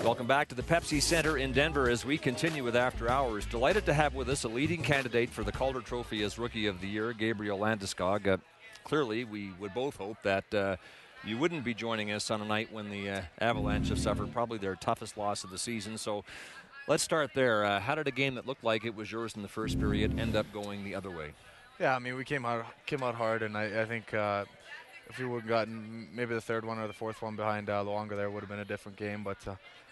Welcome back to the Pepsi Center in Denver as we continue with After Hours. Delighted to have with us a leading candidate for the Calder Trophy as Rookie of the Year, Gabriel Landeskog. Clearly, we would both hope that you wouldn't be joining us on a night when the Avalanche have suffered probably their toughest loss of the season. So let's start there. How did a game that looked like it was yours in the first period end up going the other way? Yeah, I mean, we came out hard, and I think if we would have gotten maybe the third one or the fourth one behind longer, there would have been a different game. But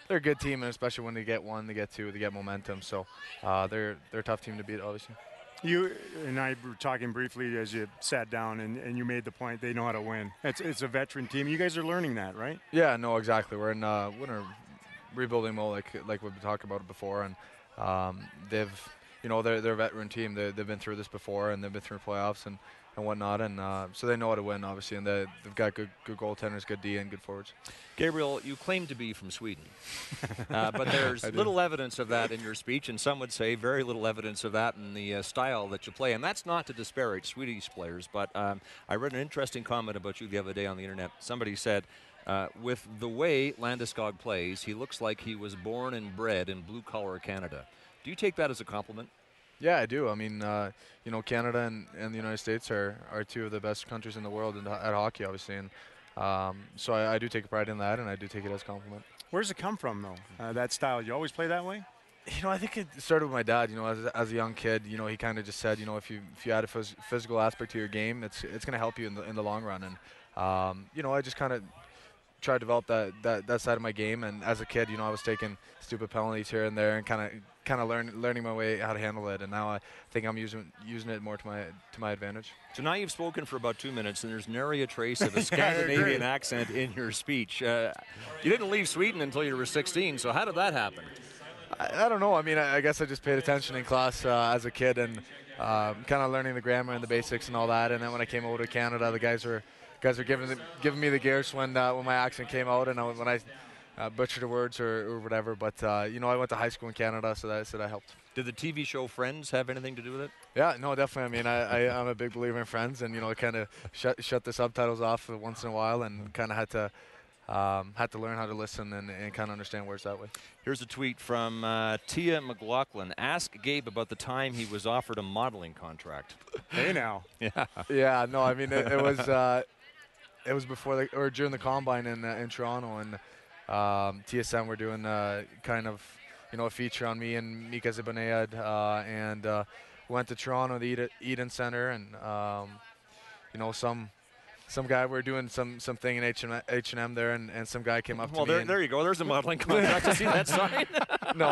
they're a good team, and especially when they get one, they get two, they get momentum. So they're a tough team to beat, obviously. You and I were talking briefly as you sat down, and you made the point they know how to win. It's a veteran team. You guys are learning that, right? Yeah, no, exactly. We're in a rebuilding mode, like we've been talking about it before, and they're a veteran team. They've been through this before, and they've been through playoffs and whatnot, and so they know how to win, obviously, and they've got good goaltenders, good D, and good forwards. Gabriel, you claim to be from Sweden, but there's little evidence of that in your speech, and some would say very little evidence of that in the style that you play, and that's not to disparage Swedish players, but I read an interesting comment about you the other day on the internet. Somebody said, with the way Landeskog plays, he looks like he was born and bred in blue-collar Canada. Do you take that as a compliment? Yeah, I do. I mean, Canada and the United States are two of the best countries in the world at hockey, obviously. And so I do take pride in that, and I do take it as a compliment. Where does it come from, though, that style? You always play that way? I think it started with my dad. As a young kid, he kind of just said, if you add a physical aspect to your game, it's going to help you in the long run. And, I just kind of try to develop that side of my game. And as a kid, I was taking stupid penalties here and there and kind of learning my way how to handle it. And now I think I'm using it more to my advantage. So now you've spoken for about 2 minutes, and there's nary a trace of a Scandinavian accent in your speach. You didn't leave Sweden until you were 16, so how did that happen? I don't know. I mean, I guess I just paid attention in class as a kid and kind of learning the grammar and the basics and all that. And then when I came over to Canada, the guys were giving me the gears when my accent came out and when I butchered the words or whatever. But I went to high school in Canada, so that helped. Did the TV show Friends have anything to do with it? Yeah, no, definitely. I mean, I'm a big believer in Friends, and I kind of shut the subtitles off once in a while, and kind of had to learn how to listen and kind of understand words that way. Here's a tweet from Tia McLaughlin. Ask Gabe about the time he was offered a modeling contract. Hey now. Yeah. Yeah. No, I mean it was before or during the combine in Toronto, and TSN were doing kind of a feature on me and Mika Zibanejad, and went to Toronto, the Eden Center, and some guy, we were doing something in H&M there, and some guy came up to me. Well, there you go. There's a modeling contract. To see that sign? No.